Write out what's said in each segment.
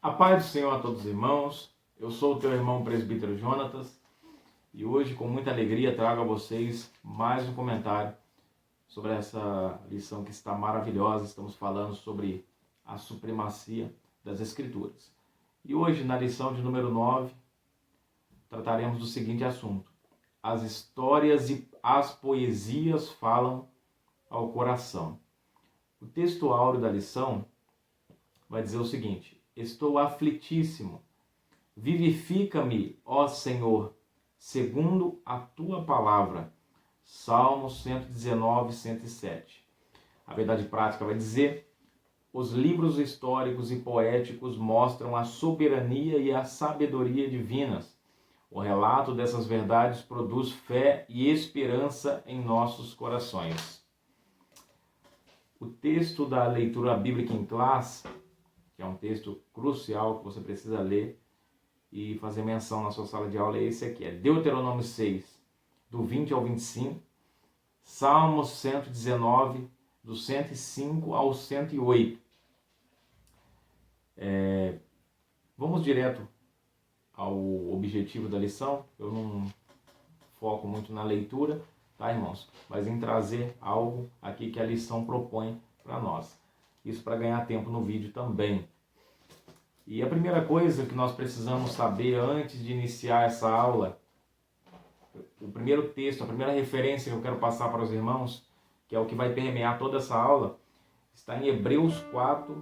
A paz do Senhor a todos os irmãos. Eu sou o teu irmão presbítero Jonatas e hoje, com muita alegria, trago a vocês mais um comentário sobre essa lição que está maravilhosa. Estamos falando sobre a supremacia das Escrituras. E hoje, na lição de número 9, trataremos do seguinte assunto: as histórias e as poesias falam ao coração. O texto áureo da lição vai dizer o seguinte: estou aflitíssimo. Vivifica-me, ó Senhor, segundo a tua palavra. Salmo 119, 107. A verdade prática vai dizer: os livros históricos e poéticos mostram a soberania e a sabedoria divinas. O relato dessas verdades produz fé e esperança em nossos corações. O texto da leitura bíblica em classe, que é um texto crucial que você precisa ler e fazer menção na sua sala de aula, é esse aqui. É Deuteronômio 6, do 20 ao 25, Salmos 119, do 105 ao 108. Vamos direto ao objetivo da lição. Eu não foco muito na leitura, tá, irmãos? Mas em trazer algo aqui que a lição propõe para nós. Isso para ganhar tempo no vídeo também. E a primeira coisa que nós precisamos saber antes de iniciar essa aula, o primeiro texto, a primeira referência que eu quero passar para os irmãos, que é o que vai permear toda essa aula, está em Hebreus 4,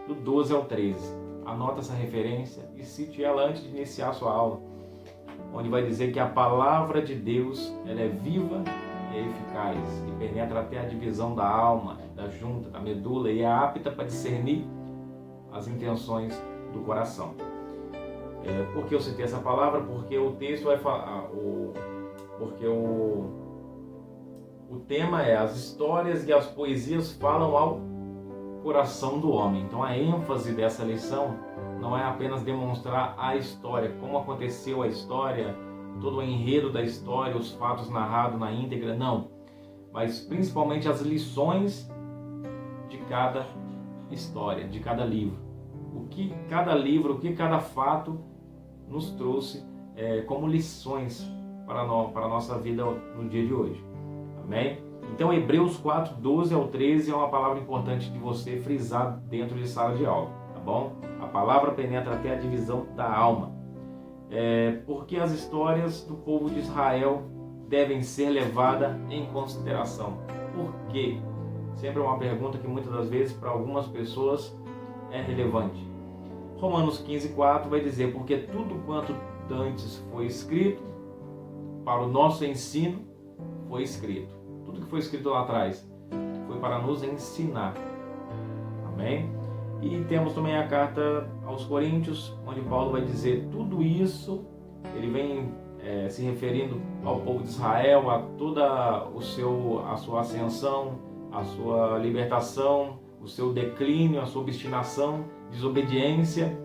do 12 ao 13. Anota essa referência e cite ela antes de iniciar a sua aula, onde vai dizer que a palavra de Deus ela é viva e eficaz e penetra até a divisão da alma, da junta, da medula e é apta para discernir as intenções do coração. Por que eu citei essa palavra? Porque o texto vai falar, porque o tema é: as histórias e as poesias falam ao coração do homem. Então a ênfase dessa lição não é apenas demonstrar a história, como aconteceu a história, todo o enredo da história, os fatos narrados na íntegra, não. Mas principalmente as lições de cada história, de cada livro. O que cada livro, o que cada fato nos trouxe como lições para a nossa vida no dia de hoje. Amém? Então Hebreus 4, 12 ao 13 é uma palavra importante de você frisar dentro de sala de aula, tá bom? A palavra penetra até a divisão da alma. Porque as histórias do povo de Israel devem ser levadas em consideração. Por quê? Sempre é uma pergunta que muitas das vezes para algumas pessoas é relevante. Romanos 15, 4 vai dizer: porque tudo quanto dantes foi escrito, para o nosso ensino foi escrito. Tudo que foi escrito lá atrás foi para nos ensinar. Amém? E temos também a carta aos Coríntios, onde Paulo vai dizer tudo isso. Ele vem se referindo ao povo de Israel, a toda a sua ascensão, a sua libertação, o seu declínio, a sua obstinação, desobediência.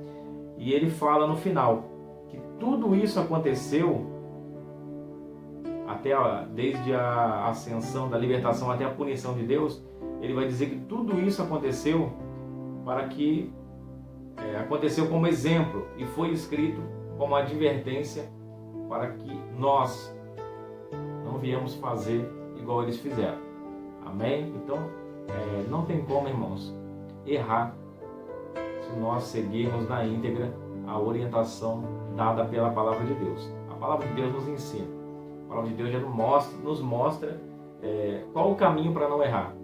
E ele fala no final que tudo isso aconteceu desde a ascensão, da libertação até a punição de Deus. Ele vai dizer que tudo isso aconteceu para que aconteceu como exemplo e foi escrito como advertência para que nós não viemos fazer igual eles fizeram. Amém? Então, não tem como, irmãos, errar se nós seguirmos na íntegra a orientação dada pela palavra de Deus. A palavra de Deus nos ensina. A palavra de Deus já nos mostra qual o caminho para não errar.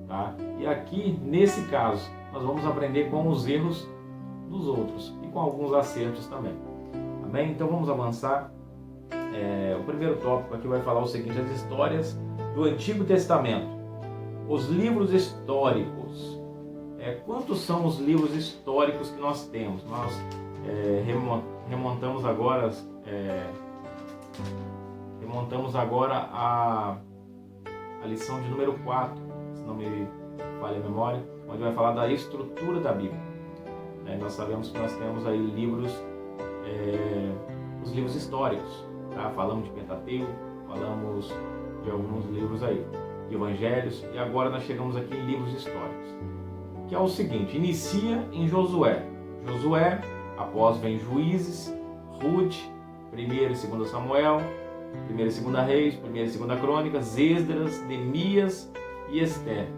Tá? E aqui, nesse caso, nós vamos aprender com os erros dos outros e com alguns acertos também. Amém? Então vamos avançar. O primeiro tópico aqui vai falar o seguinte: as histórias do Antigo Testamento. Os livros históricos. Quantos são os livros históricos que nós temos? Nós remontamos agora a lição de número 4, se não me falha a memória, onde vai falar da estrutura da Bíblia. Nós sabemos que nós temos aí os livros históricos, tá? Falamos de Pentateuco, falamos de alguns livros aí, de evangelhos, e agora nós chegamos aqui em livros históricos, que é o seguinte: inicia em Josué. Josué, após vem Juízes, Ruth, 1º e 2 Samuel, 1º e 2 Reis, 1º e 2 Crônicas, Esdras, Neemias e Esther.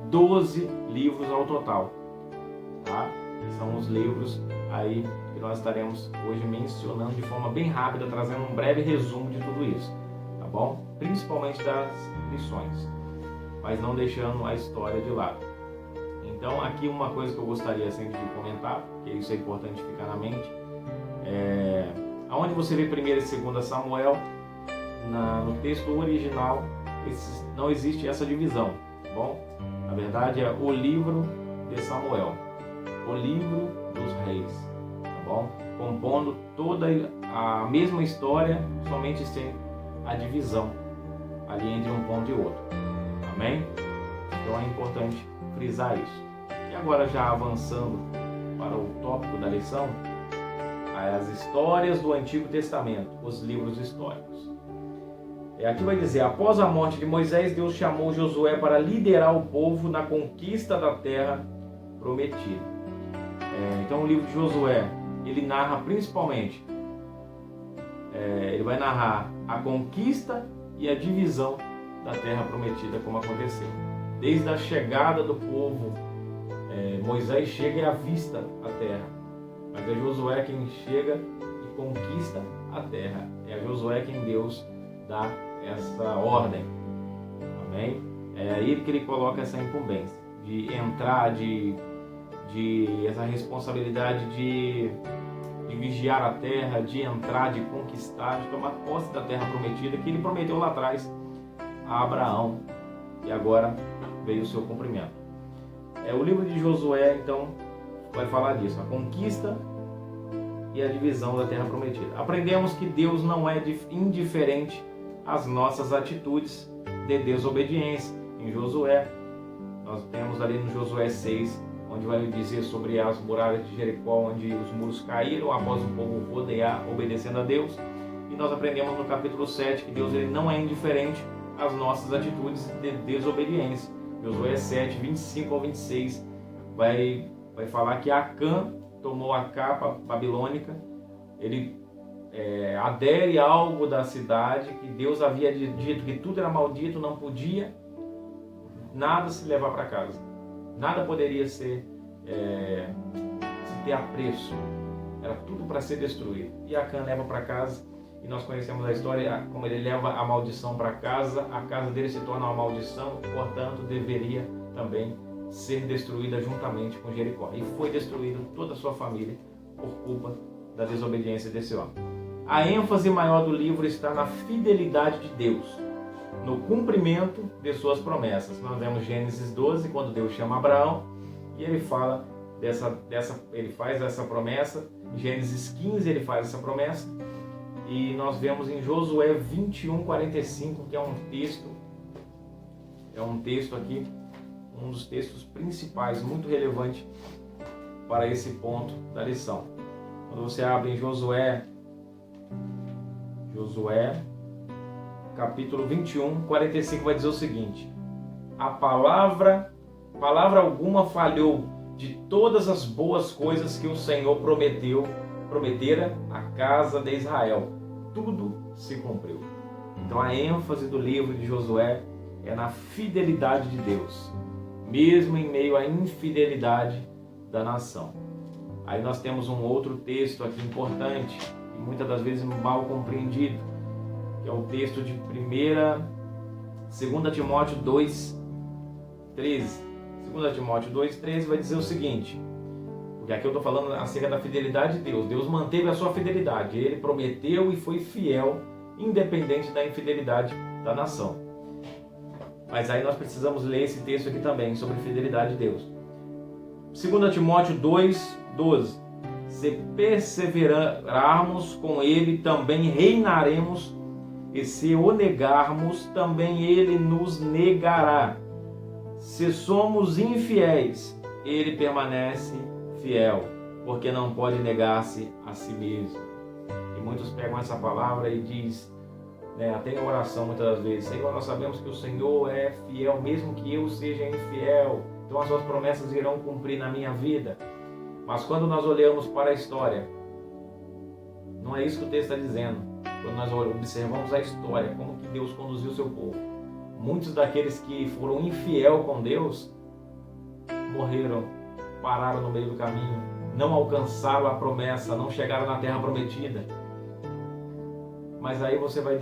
12 livros ao total, tá? São os livros aí que nós estaremos hoje mencionando de forma bem rápida, trazendo um breve resumo de tudo isso, tá bom? Principalmente das lições, mas não deixando a história de lado. Então, aqui uma coisa que eu gostaria sempre de comentar, porque isso é importante ficar na mente, aonde você vê 1º e 2 Samuel, no texto original, não existe essa divisão, tá bom? Na verdade é o livro de Samuel, o livro dos reis, tá bom? Compondo toda a mesma história, somente sem a divisão ali entre um ponto e outro, amém? Então é importante frisar isso. E agora, já avançando para o tópico da lição, as histórias do Antigo Testamento, os livros históricos. Aqui vai dizer: após a morte de Moisés, Deus chamou Josué para liderar o povo na conquista da terra prometida. Então o livro de Josué, ele narra principalmente, ele vai narrar a conquista e a divisão da terra prometida, como aconteceu. Desde a chegada do povo, Moisés chega e avista a terra, mas é Josué quem chega e conquista a terra. É a Josué quem Deus dá essa ordem, amém? É aí que ele coloca essa incumbência de entrar, de essa responsabilidade de vigiar a terra, de entrar, de conquistar, de tomar posse da terra prometida que ele prometeu lá atrás a Abraão, e agora veio o seu cumprimento. O livro de Josué, então, vai falar disso, a conquista e a divisão da terra prometida. Aprendemos que Deus não é indiferente às nossas atitudes de desobediência. Em Josué, nós temos ali no Josué 6, onde vai dizer sobre as muralhas de Jericó, onde os muros caíram após o povo rodear, obedecendo a Deus. E nós aprendemos no capítulo 7 que Deus, ele não é indiferente às nossas atitudes de desobediência. Josué 7, 25 ao 26, vai falar que Acã tomou a capa babilônica, ele adere algo da cidade, que Deus havia dito que tudo era maldito, não podia nada se levar para casa, nada poderia se ter apreço, era tudo para ser destruído. E Acã leva para casa, e nós conhecemos a história, como ele leva a maldição para casa, a casa dele se torna uma maldição, portanto deveria também ser destruída juntamente com Jericó. E foi destruída toda a sua família por culpa da desobediência desse homem. A ênfase maior do livro está na fidelidade de Deus, no cumprimento de suas promessas. Nós vemos Gênesis 12, quando Deus chama Abraão, e ele fala ele faz essa promessa. Em Gênesis 15 ele faz essa promessa. E nós vemos em Josué 21, 45, que é um texto aqui, um dos textos principais, muito relevante para esse ponto da lição. Quando você abre em Josué, capítulo 21, 45, vai dizer o seguinte: a palavra alguma falhou de todas as boas coisas que o Senhor prometera à casa de Israel. Tudo se cumpriu. Então a ênfase do livro de Josué é na fidelidade de Deus, mesmo em meio à infidelidade da nação. Aí nós temos um outro texto aqui importante, e muitas das vezes mal compreendido, que é o texto de 2 Timóteo 2,13. 2 Timóteo 2,13 vai dizer o seguinte, porque aqui eu estou falando acerca da fidelidade de Deus. Deus manteve a sua fidelidade, ele prometeu e foi fiel, independente da infidelidade da nação. Mas aí nós precisamos ler esse texto aqui também, sobre a fidelidade de Deus. 2 Timóteo 2,12. Se perseverarmos com ele, também reinaremos, e se o negarmos, também ele nos negará. Se somos infiéis, ele permanece fiel, porque não pode negar-se a si mesmo. E muitos pegam essa palavra e diz, até em oração muitas das vezes: Senhor, nós sabemos que o Senhor é fiel, mesmo que eu seja infiel, então as suas promessas irão cumprir na minha vida. Mas quando nós olhamos para a história, não é isso que o texto está dizendo. Quando nós observamos a história, como que Deus conduziu o seu povo, muitos daqueles que foram infiel com Deus morreram, pararam no meio do caminho, não alcançaram a promessa, não chegaram na terra prometida. Mas aí você vai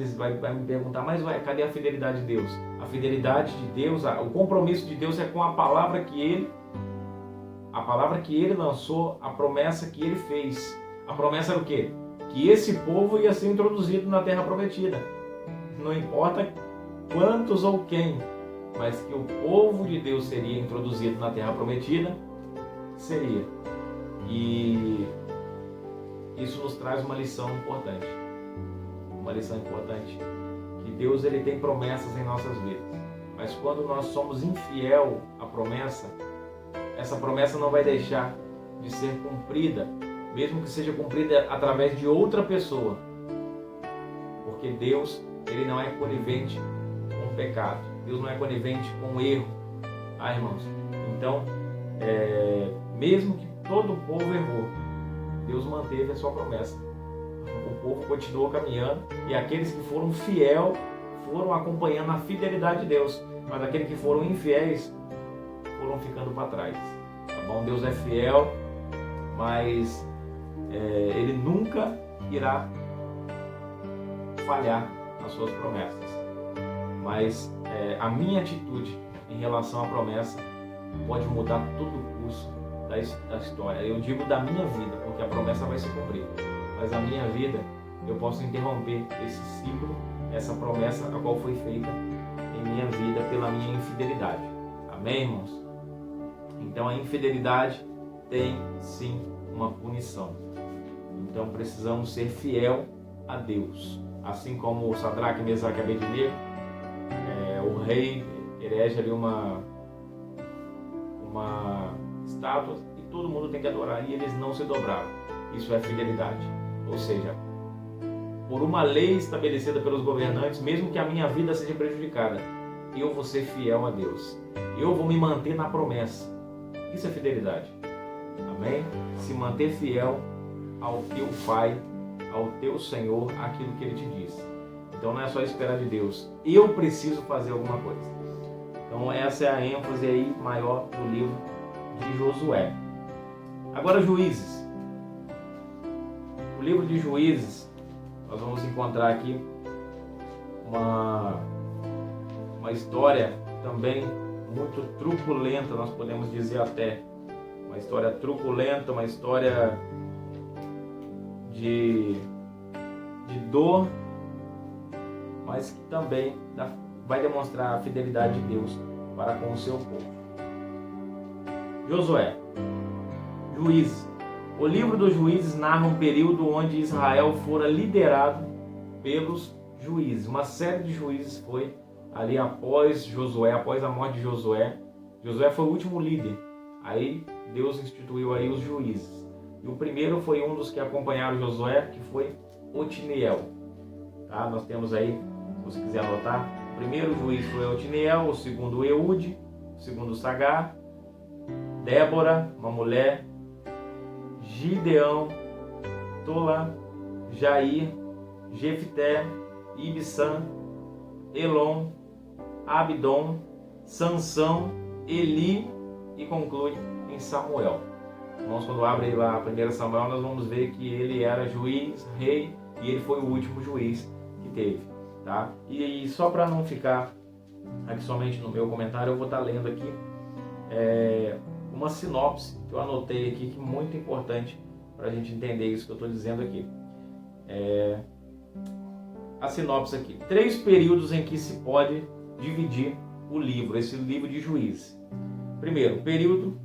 me perguntar, mas cadê a fidelidade de Deus? A fidelidade de Deus, o compromisso de Deus é com a palavra que Ele lançou, a promessa que Ele fez. A promessa era o quê? Que esse povo ia ser introduzido na terra prometida. Não importa quantos ou quem, mas que o povo de Deus seria introduzido na terra prometida, seria. E isso nos traz uma lição importante. Uma lição importante, que Deus ele tem promessas em nossas vidas, mas quando nós somos infiel à promessa, essa promessa não vai deixar de ser cumprida, mesmo que seja cumprida através de outra pessoa, porque Deus ele não é conivente com o pecado, Deus não é conivente com o erro, irmãos? Então, mesmo que todo o povo errou, Deus manteve a sua promessa. O povo continuou caminhando e aqueles que foram fiéis foram acompanhando a fidelidade de Deus, mas aqueles que foram infiéis foram ficando para trás. Tá bom? Deus é fiel, mas Ele nunca irá falhar nas suas promessas. Mas a minha atitude em relação à promessa pode mudar todo o curso da história. Eu digo da minha vida, porque a promessa vai se cumprir. Mas a minha vida, eu posso interromper esse ciclo, essa promessa a qual foi feita em minha vida pela minha infidelidade. Amém, irmãos? Então a infidelidade tem sim uma punição. Então precisamos ser fiel a Deus. Assim como Sadraque, Mesaque e Abednego, o rei erege ali uma estátua e todo mundo tem que adorar e eles não se dobraram. Isso é fidelidade. Ou seja, por uma lei estabelecida pelos governantes, mesmo que a minha vida seja prejudicada, eu vou ser fiel a Deus. Eu vou me manter na promessa. Isso é fidelidade. Amém? Se manter fiel ao teu Pai, ao teu Senhor, aquilo que Ele te disse. Então não é só esperar de Deus. Eu preciso fazer alguma coisa. Então essa é a ênfase aí maior do livro de Josué. Agora, Juízes. O livro de Juízes, nós vamos encontrar aqui uma história também muito truculenta, nós podemos dizer até. Uma história truculenta, uma história de dor, mas que também vai demonstrar a fidelidade de Deus para com o seu povo. Josué, Juízes. O livro dos Juízes narra um período onde Israel fora liderado pelos juízes. Uma série de juízes foi ali após Josué, após a morte de Josué. Josué foi o último líder. Aí Deus instituiu aí os juízes. E o primeiro foi um dos que acompanharam Josué, que foi Otiniel. Tá? Nós temos aí, se você quiser anotar, o primeiro juiz foi Otiniel, o segundo Eude, o segundo Sagar, Débora, uma mulher, Gideão, Tola, Jair, Jefté, Ibsã, Elon, Abdon, Sansão, Eli e conclui em Samuel. Nós, quando abre lá a 1 Samuel, nós vamos ver que ele era juiz, rei, e ele foi o último juiz que teve. Tá? E só para não ficar aqui somente no meu comentário, eu vou estar lendo aqui uma sinopse que eu anotei aqui, que é muito importante para a gente entender isso que eu estou dizendo aqui. A sinopse aqui. 3 períodos em que se pode dividir o livro, esse livro de Juízes. Primeiro, período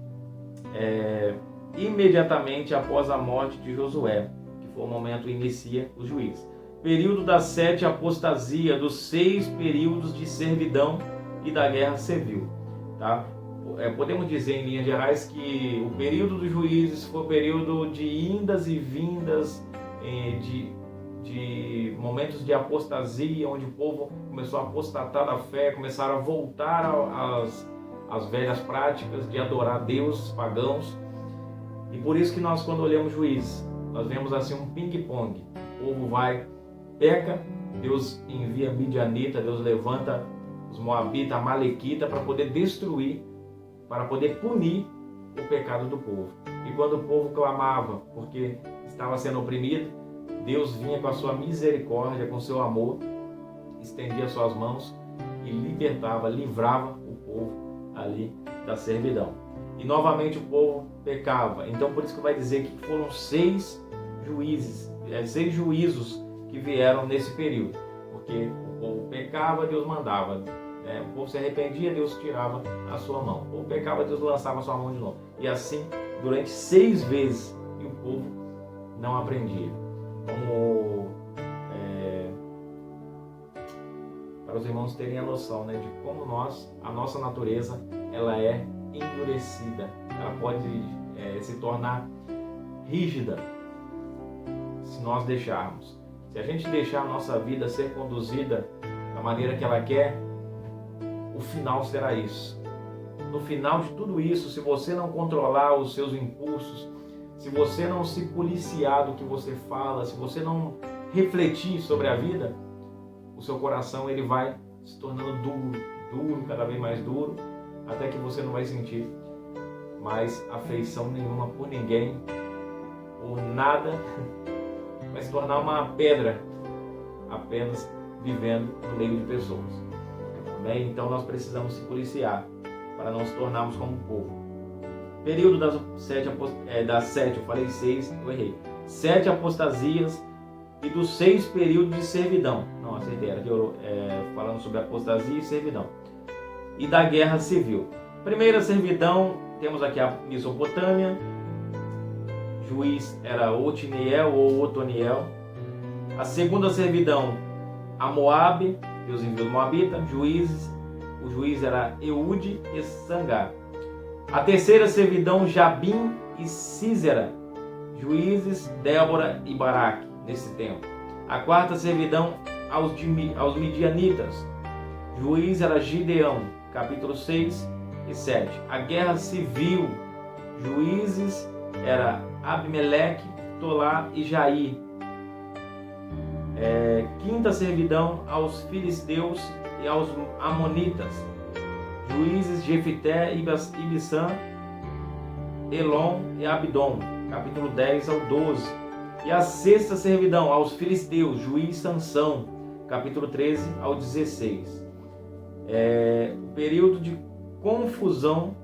imediatamente após a morte de Josué, que foi o momento que inicia os juízes. Período da 7 apostasia, dos 6 períodos de servidão e da guerra civil. Tá? Podemos dizer em linhas gerais que o período dos juízes foi o período de indas e vindas, de momentos de apostasia, onde o povo começou a apostatar da fé, começaram a voltar às velhas práticas de adorar deuses pagãos. E por isso que nós, quando olhamos Juízes, nós vemos assim um ping-pong. O povo vai, peca, Deus envia Midianita, Deus levanta os Moabitas, a Malequita, para poder destruir, para poder punir o pecado do povo. E quando o povo clamava, porque estava sendo oprimido, Deus vinha com a sua misericórdia, com o seu amor, estendia suas mãos e libertava, livrava o povo ali da servidão. E novamente o povo pecava. Então por isso que vai dizer que foram 6 juízos que vieram nesse período. Porque o povo pecava, Deus mandava. O povo se arrependia, Deus tirava a sua mão. O povo pecava, Deus lançava a sua mão de novo. E assim, durante 6 vezes, e o povo não aprendia. Para os irmãos terem a noção, de como a nossa natureza, ela é endurecida. Ela pode se tornar rígida se nós deixarmos. Se a gente deixar a nossa vida ser conduzida da maneira que ela quer, o final será isso. No final de tudo isso, se você não controlar os seus impulsos, se você não se policiar do que você fala, se você não refletir sobre a vida, o seu coração ele vai se tornando duro, cada vez mais duro, até que você não vai sentir mais afeição nenhuma por ninguém, por nada, vai se tornar uma pedra, apenas vivendo no meio de pessoas. Amém? Então nós precisamos se policiar para não se tornarmos como o povo. Período das 7, eu falei 6, eu errei. 7 apostasias e dos 6 períodos de servidão. Não, acertei, era falando sobre apostasia e servidão. E da guerra civil. Primeira servidão, temos aqui a Mesopotâmia. Juiz era Otiniel ou Otoniel. A segunda servidão, a Moabe, Deus enviou Moabita. O juiz era Eude e Sangar. A terceira servidão, Jabim e Sísera. Juízes, Débora e Baraque, nesse tempo. A quarta servidão, aos midianitas. Juiz era Gideão, capítulo 6 e 7. A guerra civil, juízes era Abimeleque, Tolá e Jair. Quinta servidão, aos filisteus e aos amonitas. Juízes, Jefité, Ibissã, Elon e Abdom, capítulo 10 ao 12. E a sexta servidão, aos filisteus, juiz Sansão, capítulo 13 ao 16. O período de confusão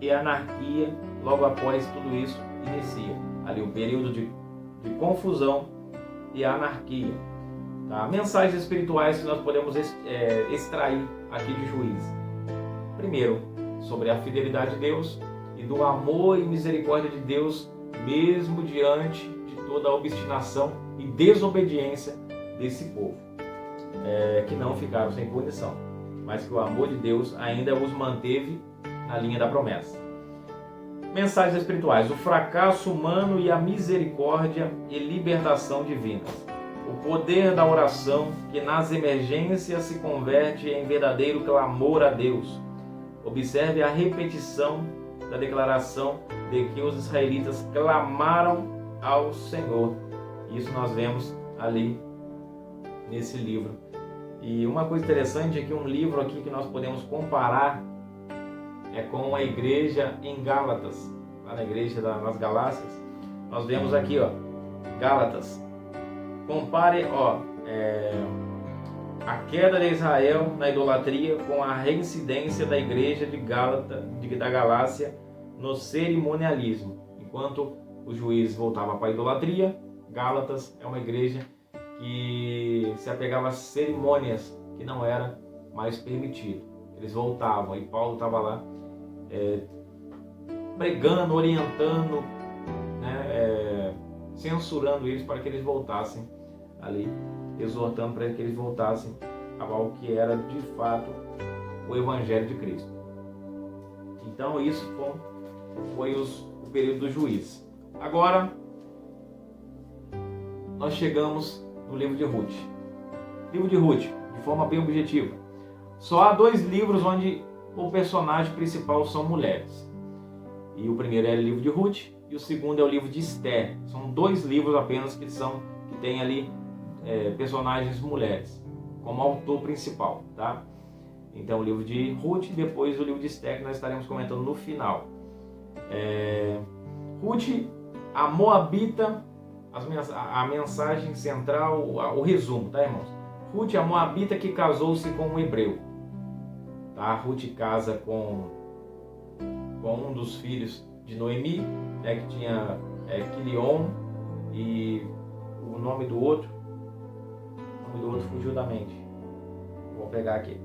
e anarquia, logo após tudo isso, inicia. Ali o período de confusão e anarquia. Tá? Mensagens espirituais que nós podemos extrair aqui de Juízes. Primeiro, sobre a fidelidade de Deus e do amor e misericórdia de Deus, mesmo diante de toda a obstinação e desobediência desse povo, que não ficaram sem punição, mas que o amor de Deus ainda os manteve na linha da promessa. Mensagens espirituais: o fracasso humano e a misericórdia e libertação divinas. O poder da oração, que nas emergências se converte em verdadeiro clamor a Deus. Observe a repetição da declaração de que os israelitas clamaram ao Senhor. Isso nós vemos ali nesse livro. E uma coisa interessante é que um livro aqui que nós podemos comparar é com a igreja em Gálatas, lá na igreja nas Galácias. Nós vemos aqui, Gálatas. Compare, a queda de Israel na idolatria com a reincidência da igreja da Galácia no cerimonialismo. Enquanto os juízes voltavam para a idolatria, Gálatas é uma igreja que se apegava às cerimônias que não era mais permitido. Eles voltavam e Paulo estava lá pregando, orientando, censurando eles para que eles voltassem ali, exortando para que eles voltassem ao que era de fato o Evangelho de Cristo. Então isso foi o período do juiz. Agora nós chegamos no livro de Ruth. Livro de Ruth, de forma bem objetiva. Só há 2 livros onde o personagem principal são mulheres. E o primeiro é o livro de Ruth e o segundo é o livro de Esther. São 2 livros apenas que tem ali personagens mulheres como autor principal, tá? Então o livro de Ruth e depois o livro de Esther, que nós estaremos comentando no final. Ruth, a Moabita, a mensagem central, o resumo, tá, irmãos? Ruth, a Moabita que casou-se com um hebreu. Tá? Ruth casa com um dos filhos de Noemi, né, que tinha Quilion, e o nome do outro fugiu da mente. Vou pegar aqui.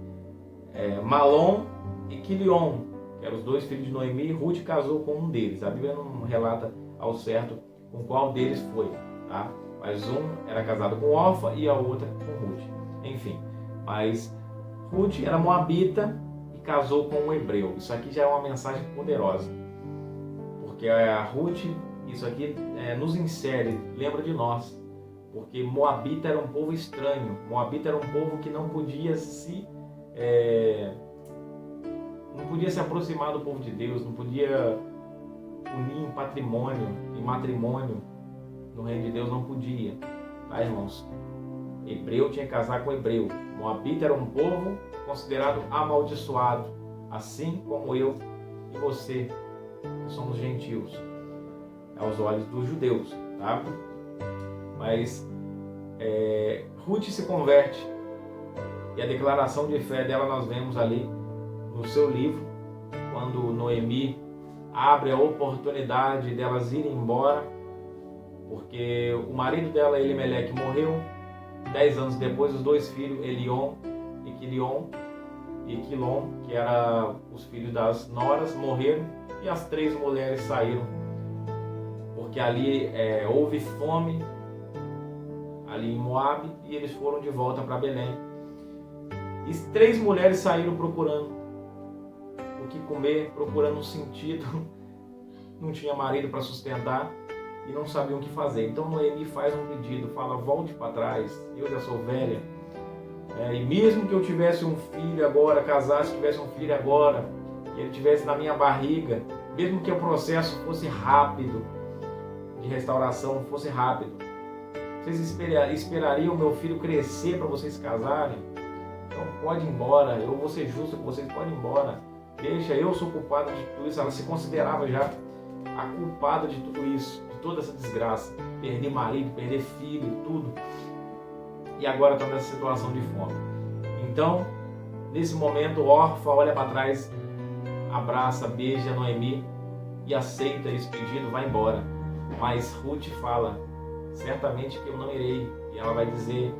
Malom e Quilion, que eram os 2 filhos de Noemi. Ruth casou com um deles. A Bíblia não relata ao certo com qual deles foi, tá? Mas um era casado com Orfa e a outra com Ruth. Enfim, mas Ruth era moabita e casou com um hebreu. Isso aqui já é uma mensagem poderosa, porque a Ruth, isso aqui nos insere, lembra de nós, porque Moabita era um povo estranho. Moabita era um povo que não podia se aproximar do povo de Deus, não podia unir em patrimônio, em matrimônio no reino de Deus, não podia, tá, irmãos? Hebreu tinha que casar com hebreu. Moabita era um povo considerado amaldiçoado, assim como eu e você, que somos gentios, aos olhos dos judeus, tá? Mas Ruth se converte, e a declaração de fé dela nós vemos ali no seu livro, quando Noemi abre a oportunidade delas irem embora, porque o marido dela, Elimeleque, morreu. 10 anos depois, os 2 filhos, Elion e Quilion, que eram os filhos das noras, morreram, e as 3 mulheres saíram, porque ali houve fome ali em Moabe, e eles foram de volta para Belém. E 3 mulheres saíram procurando o que comer, procurando um sentido, não tinha marido para sustentar e não sabiam o que fazer. Então Noemi faz um pedido, fala: volte para trás, eu já sou velha, e mesmo que eu tivesse um filho agora, casasse, tivesse um filho agora, e ele tivesse na minha barriga, mesmo que o processo fosse rápido, de restauração fosse rápido, vocês esperariam o meu filho crescer para vocês casarem? Então pode ir embora, eu vou ser justo com vocês, pode ir embora, deixa, eu sou culpada de tudo isso. Ela se considerava já a culpada de tudo isso, de toda essa desgraça, perder marido, perder filho, tudo, e agora está nessa situação de fome. Então, nesse momento, Orfa olha para trás, abraça, beija Noemi e aceita esse pedido, vai embora. Mas Ruth fala: certamente que eu não irei. E ela vai dizer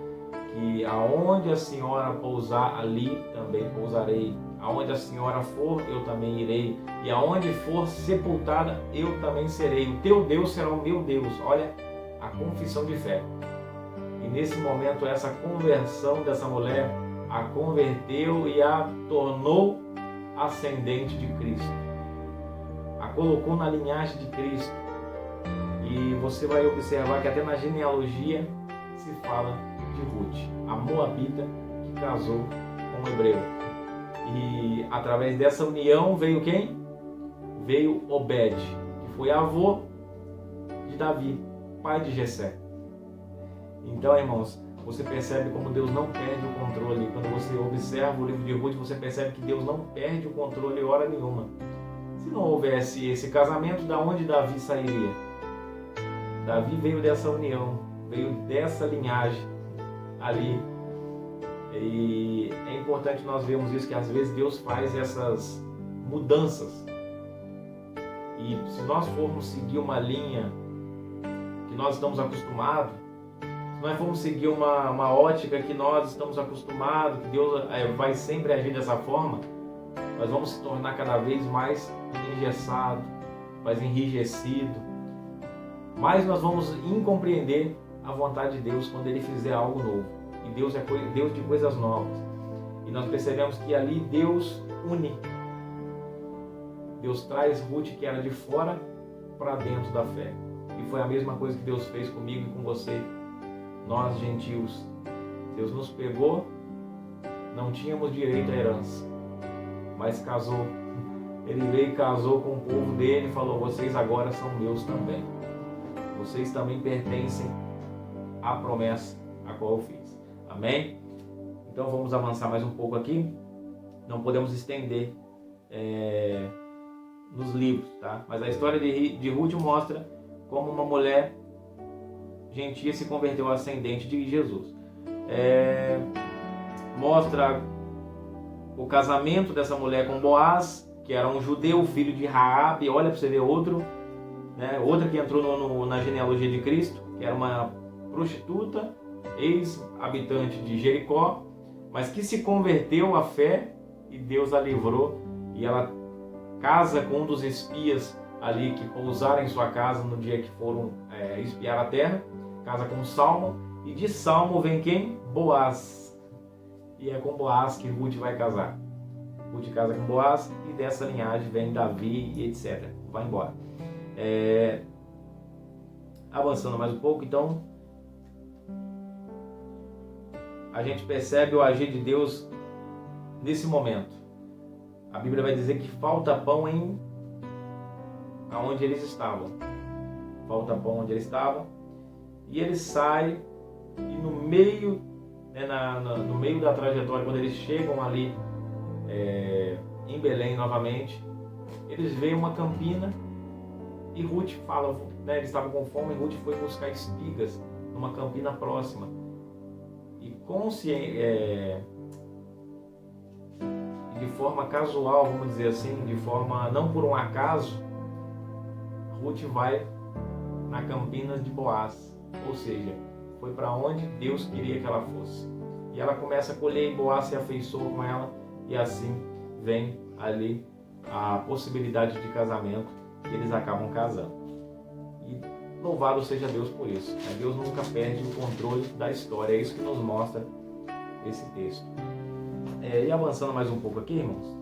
que aonde a senhora pousar, ali também pousarei. Aonde a senhora for, eu também irei. E aonde for sepultada, eu também serei. O teu Deus será o meu Deus. Olha a confissão de fé. E nesse momento, essa conversão dessa mulher a converteu e a tornou ascendente de Cristo. A colocou na linhagem de Cristo. E você vai observar que até na genealogia se fala de Ruth, a moabita que casou com um hebreu. E através dessa união veio quem? Veio Obed, que foi avô de Davi, pai de Jessé. Então, irmãos, você percebe como Deus não perde o controle. Quando você observa o livro de Ruth, você percebe que Deus não perde o controle hora nenhuma. Se não houvesse esse casamento, da onde Davi sairia? Davi veio dessa união, veio dessa linhagem ali. E é importante nós vermos isso, que às vezes Deus faz essas mudanças. E se nós formos seguir uma linha que nós estamos acostumados, se nós formos seguir uma ótica que nós estamos acostumados, que Deus vai sempre agir dessa forma, nós vamos se tornar cada vez mais engessado, mais enrijecido. Mas nós vamos incompreender a vontade de Deus quando Ele fizer algo novo. E Deus é Deus de coisas novas. E nós percebemos que ali Deus une. Deus traz Ruth, que era de fora, para dentro da fé. E foi a mesma coisa que Deus fez comigo e com você. Nós, gentios, Deus nos pegou, não tínhamos direito à herança, mas casou Ele veio e casou com o povo dele e falou: vocês agora são meus também. Vocês também pertencem à promessa a qual eu fiz. Amém? Então vamos avançar mais um pouco aqui. Não podemos estender nos livros, tá? Mas a história de Ruth mostra como uma mulher gentia se converteu ao ascendente de Jesus. Mostra o casamento dessa mulher com Boaz, que era um judeu, filho de Raabe. Olha para você ver outra que entrou na genealogia de Cristo, que era uma prostituta, ex-habitante de Jericó, mas que se converteu à fé e Deus a livrou, e ela casa com um dos espias ali que pousaram em sua casa no dia que foram espiar a terra. Casa com Salmo, e de Salmo vem quem? Boaz. E é com Boaz que Ruth vai casar. Ruth casa com Boaz, e dessa linhagem vem Davi e etc. Vai embora. Avançando mais um pouco, então a gente percebe o agir de Deus nesse momento. A Bíblia vai dizer que falta pão aonde eles estavam. Falta pão onde eles estavam. E ele sai, e no meio, no meio da trajetória, quando eles chegam ali em Belém novamente, eles veem uma campina, e Ruth fala, eles estavam com fome, e Ruth foi buscar espigas numa campina próxima. E de forma casual, vamos dizer assim, de forma não por um acaso, Ruth vai na campina de Boaz. Ou seja, foi para onde Deus queria que ela fosse. E ela começa a colher, e Boaz se afeiçoa com ela, e assim vem ali a possibilidade de casamento, e eles acabam casando. E louvado seja Deus por isso. Deus nunca perde o controle da história. É isso que nos mostra esse texto. E avançando mais um pouco aqui, irmãos,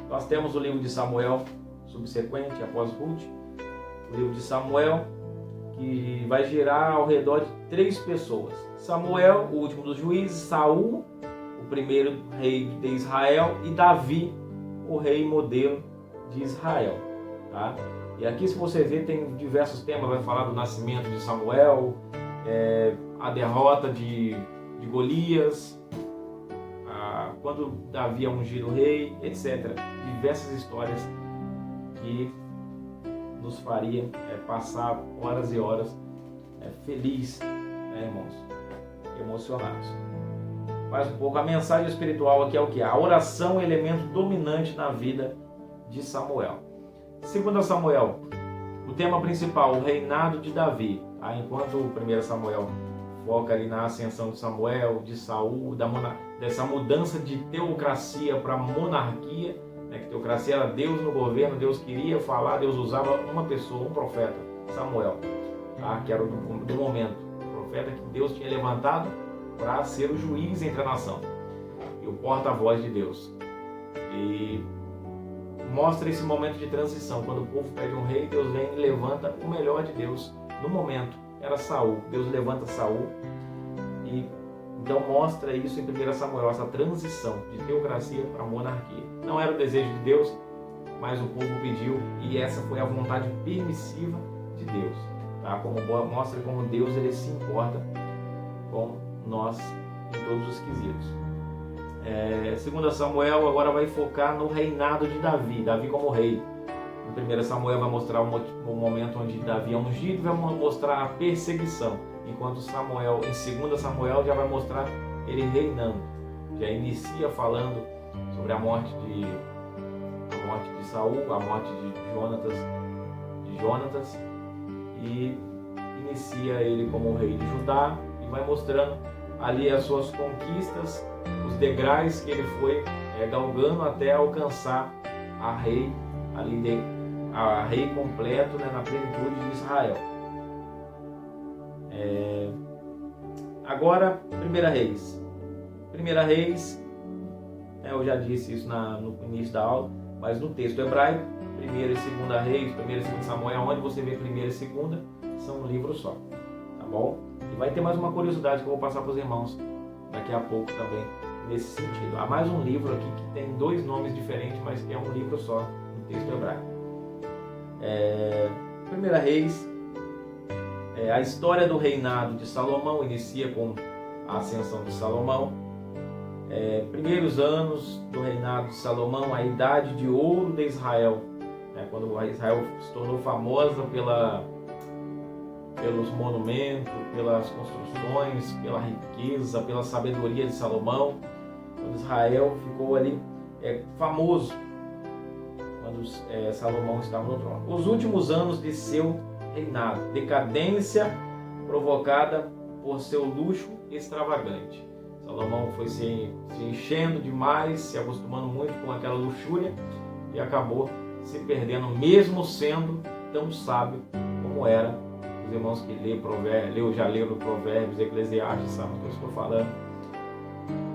nós temos o livro de Samuel subsequente, após Ruth, o livro de Samuel, que vai girar ao redor de 3 pessoas. Samuel, o último dos juízes, Saul, o primeiro rei de Israel, e Davi, o rei modelo de Israel. Tá? E aqui, se você ver, tem diversos temas. Vai falar do nascimento de Samuel, a derrota de Golias, quando Davi é ungido rei, etc. Diversas histórias que nos faria passar horas e horas feliz, irmãos, emocionados. Mais um pouco, a mensagem espiritual aqui é o que? A oração é elemento dominante na vida de Samuel. Segundo Samuel, o tema principal, o reinado de Davi. Tá? Enquanto o 1 Samuel foca ali na ascensão de Samuel, de Saul, dessa mudança de teocracia para monarquia, que teocracia era Deus no governo, Deus queria falar, Deus usava uma pessoa, um profeta, Samuel, tá? Que era do momento, o profeta que Deus tinha levantado para ser o juiz entre a nação e o porta-voz de Deus. E mostra esse momento de transição, quando o povo pede um rei, Deus vem e levanta o melhor de Deus. No momento era Saul, Deus levanta Saul, e então mostra isso em 1 Samuel, essa transição de teocracia para monarquia. Não era o desejo de Deus, mas o povo pediu, e essa foi a vontade permissiva de Deus. Tá? Mostra como Deus ele se importa com nós em todos os quesitos. Segundo Samuel agora vai focar no reinado de Davi como rei. Em 1 Samuel vai mostrar o momento onde Davi é ungido, vai mostrar a perseguição. Enquanto Samuel, em 2 Samuel, já vai mostrar ele reinando. Já inicia falando sobre a morte de Saul, a morte de Jonatas, e inicia ele como rei de Judá, e vai mostrando ali as suas conquistas, os degraus que ele foi galgando até alcançar a rei completo, na plenitude de Israel. Agora, 1 Reis. 1 Reis, eu já disse isso no início da aula, mas no texto hebraico, 1 e 2 Reis, 1 e 2 Samuel, onde você vê 1 e 2, são um livro só, tá bom? E vai ter mais uma curiosidade que eu vou passar para os irmãos daqui a pouco também, nesse sentido. Há mais um livro aqui que tem 2 nomes diferentes, mas que é um livro só, no texto hebraico. Primeira Reis, a história do reinado de Salomão inicia com a ascensão de Salomão. Primeiros anos do reinado de Salomão, a idade de ouro de Israel, quando Israel se tornou famosa pelos monumentos, pelas construções, pela riqueza, pela sabedoria de Salomão. Quando Israel ficou ali famoso, quando Salomão estava no trono. Os últimos anos de seu reinado, decadência provocada por seu luxo extravagante. Salomão foi se enchendo demais, se acostumando muito com aquela luxúria e acabou se perdendo, mesmo sendo tão sábio como era. Os irmãos que já leram Provérbios, Eclesiastes, sabem o que eu estou falando.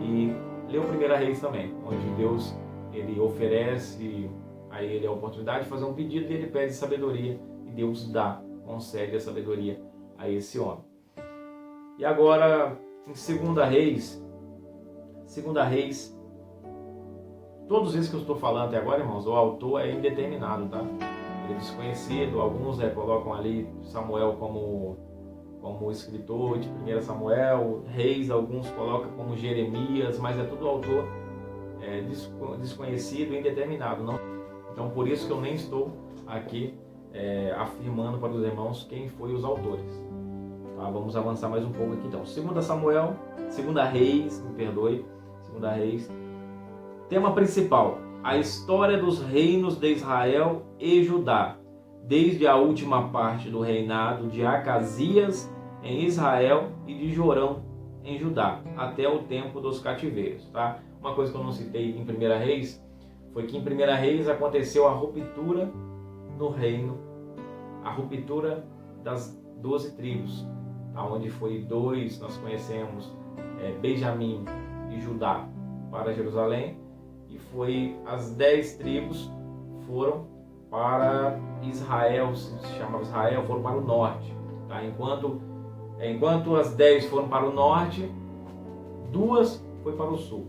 E leu Primeira Reis também, onde Deus ele oferece a ele a oportunidade de fazer um pedido e ele pede sabedoria e Deus concede a sabedoria a esse homem. E agora, em Segunda Reis, todos esses que eu estou falando até agora, irmãos, o autor é indeterminado, tá? Ele é desconhecido, alguns colocam ali Samuel como escritor de 1 Samuel, Reis, alguns colocam como Jeremias, mas é tudo autor desconhecido e indeterminado. Não? Então, por isso que eu nem estou aqui afirmando para os irmãos quem foi os autores. Tá? Vamos avançar mais um pouco aqui então. Segunda Reis, tema principal: a história dos reinos de Israel e Judá, desde a última parte do reinado de Acasias em Israel e de Jorão em Judá, até o tempo dos cativeiros. Tá? Uma coisa que eu não citei em 1 Reis foi que em 1 Reis aconteceu a ruptura no reino, a ruptura das 12 tribos, onde foi nós conhecemos Benjamim e Judá para Jerusalém, e foi as 10 tribos foram para Israel, se chamava Israel, foram para o norte. Tá? Enquanto as 10 foram para o norte, 2 foi para o sul.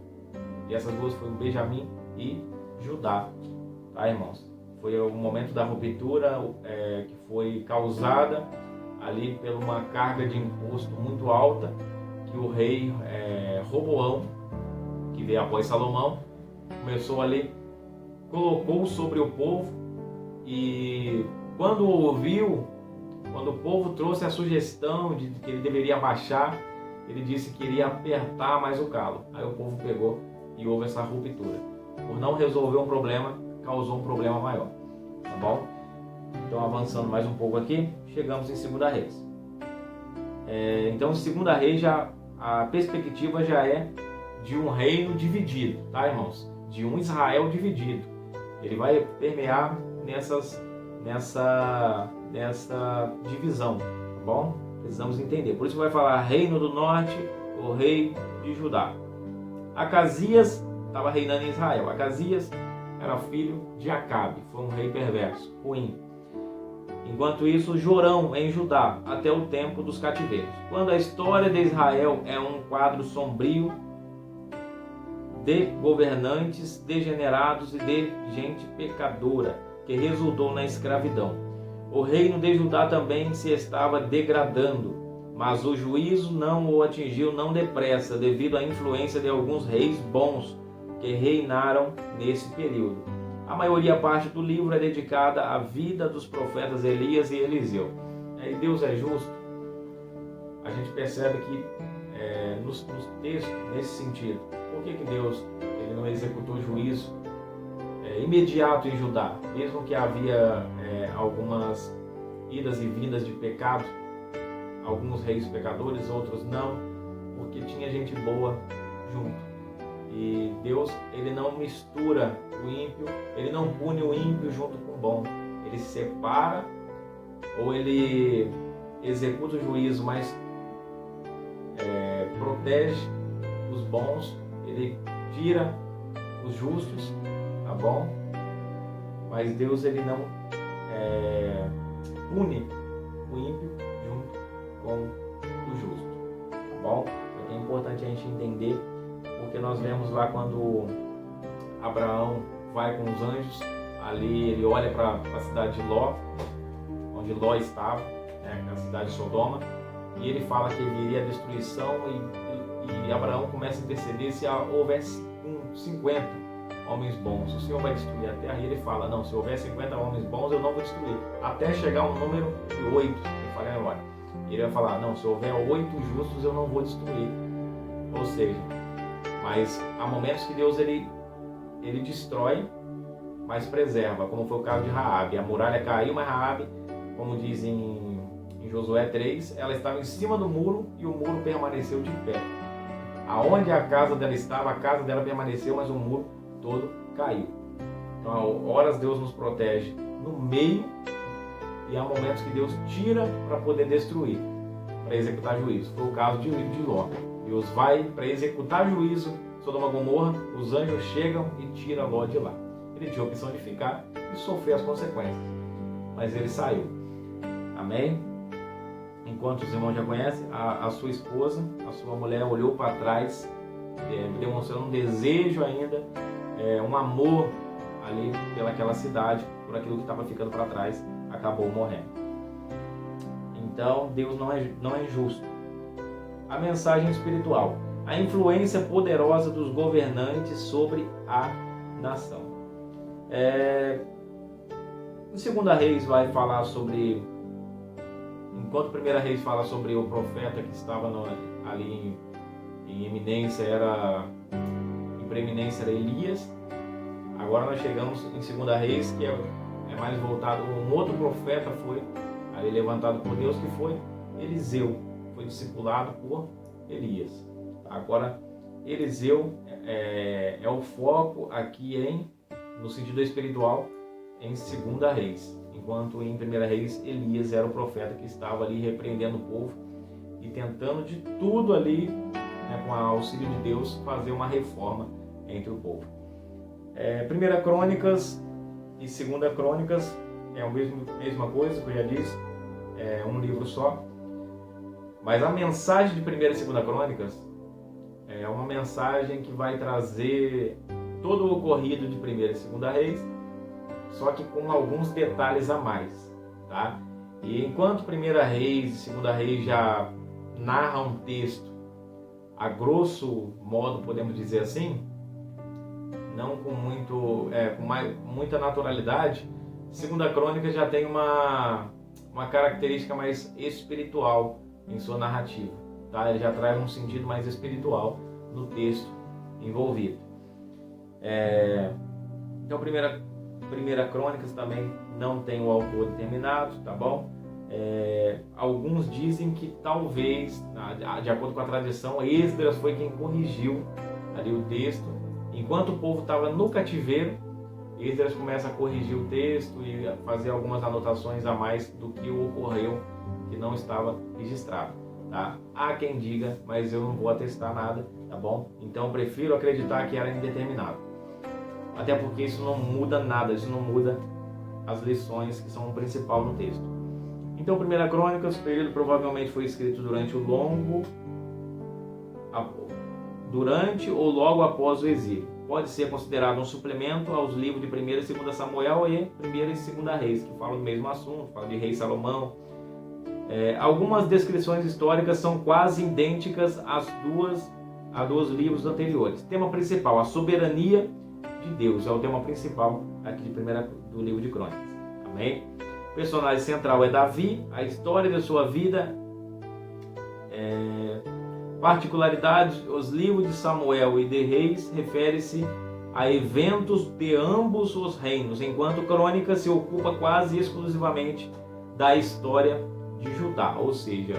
E essas 2 foram Benjamim e Judá. Tá, irmãos? Foi o momento da ruptura que foi causada ali por uma carga de imposto muito alta que o rei Roboão, que veio após Salomão, começou ali, colocou sobre o povo. E quando o povo trouxe a sugestão de que ele deveria abaixar, ele disse que iria apertar mais o calo. Aí o povo pegou e houve essa ruptura. Por não resolver um problema, causou um problema maior. Tá bom? Então, avançando mais um pouco aqui, chegamos em Segunda Reis. Então, em Segunda Reis, a perspectiva já é de um reino dividido, tá, irmãos? De um Israel dividido. Ele vai permear nessa divisão, tá bom? Precisamos entender. Por isso vai falar reino do norte, o rei de Judá. Acasias estava reinando em Israel. Acasias era filho de Acabe, foi um rei perverso, ruim. Enquanto isso, Jorão em Judá, até o tempo dos cativeiros. Quando a história de Israel é um quadro sombrio de governantes degenerados e de gente pecadora, que resultou na escravidão. O reino de Judá também se estava degradando, mas o juízo não o atingiu não depressa, devido à influência de alguns reis bons que reinaram nesse período. A parte do livro é dedicada à vida dos profetas Elias e Eliseu. E Deus é justo. A gente percebe que nos textos, nesse sentido, por que Deus ele não executou juízo imediato em Judá, mesmo que havia algumas idas e vindas de pecado, alguns reis pecadores, outros não, porque tinha gente boa junto. E Deus ele não mistura o ímpio, ele não pune o ímpio junto com o bom, ele separa ou ele executa o juízo, mas protege os bons, ele tira os justos, tá bom? Mas Deus ele não pune o ímpio junto com o justo, tá bom? Então é importante a gente entender porque nós vemos lá quando Abraão vai com os anjos, ali ele olha para a cidade de Ló, onde Ló estava, né, a cidade de Sodoma, e ele fala que viria a destruição e Abraão começa a interceder se houvesse 50 homens bons. O Senhor vai destruir a terra, e ele fala, não, se houver 50 homens bons eu não vou destruir, até chegar ao número de 8, eu falei agora. Ele vai falar, não, se houver 8 justos eu não vou destruir. Ou seja, mas há momentos que Deus ele destrói, mas preserva, como foi o caso de Raabe. A muralha caiu, mas Raabe, como diz em Josué 3, ela estava em cima do muro e o muro permaneceu de pé. Aonde a casa dela estava, a casa dela permaneceu, mas o muro todo caiu. Então, horas Deus nos protege no meio e há momentos que Deus tira para poder destruir, para executar juízo. Foi o caso de Ló. Deus vai para executar juízo, Sodoma e Gomorra, os anjos chegam e tiram Ló de lá. Ele tinha a opção de ficar e sofrer as consequências, mas ele saiu. Amém? Enquanto os irmãos já conhecem, a sua esposa, a sua mulher olhou para trás, demonstrando um desejo ainda, um amor ali pelaquela cidade, por aquilo que estava ficando para trás, acabou morrendo. Então Deus não é injusto. A mensagem espiritual: a influência poderosa dos governantes sobre a nação. Em 2 Reis vai falar sobre, enquanto 1 Reis fala sobre o profeta que estava ali em eminência, em preeminência era Elias. Agora nós chegamos em 2 Reis, que é mais voltado, um outro profeta foi ali levantado por Deus, que foi Eliseu, foi discipulado por Elias. Agora Eliseu é o foco aqui no sentido espiritual em 2 Reis, enquanto em 1 Reis Elias era o profeta que estava ali repreendendo o povo e tentando de tudo ali, né, com o auxílio de Deus, fazer uma reforma entre o povo. 1 Crônicas e 2 Crônicas é a mesma coisa que eu já disse, é um livro só, mas a mensagem de 1 e 2 Crônicas é uma mensagem que vai trazer todo o ocorrido de 1 e 2 Reis, só que com alguns detalhes a mais, tá? E enquanto 1 Reis e 2 Reis já narram um texto, a grosso modo, podemos dizer assim, não com muita naturalidade, 2 Crônicas já tem uma característica mais espiritual em sua narrativa, tá? Ele já traz um sentido mais espiritual no texto envolvido. Então, 1 Crônicas também não tem o autor determinado, tá bom? Alguns dizem que talvez, de acordo com a tradição, Esdras foi quem corrigiu ali o texto. Enquanto o povo estava no cativeiro, Esdras começa a corrigir o texto e a fazer algumas anotações a mais do que ocorreu, que não estava registrado, tá? Há quem diga, mas eu não vou atestar nada, tá bom? Então eu prefiro acreditar que era indeterminado. Até porque isso não muda nada, isso não muda as lições que são o principal no texto. Então, 1 Crônicas, o período provavelmente foi escrito durante ou logo após o exílio. Pode ser considerado um suplemento aos livros de 1 e 2 Samuel e 1 e 2 Reis, que falam do mesmo assunto, falam de rei Salomão. Algumas descrições históricas são quase idênticas a dois livros anteriores. Tema principal: a soberania de Deus, é o tema principal aqui do livro de Crônicas. Amém? O personagem central é Davi, a história da sua vida, particularidades: os livros de Samuel e de Reis refere-se a eventos de ambos os reinos, enquanto Crônicas se ocupa quase exclusivamente da história de Judá. Ou seja,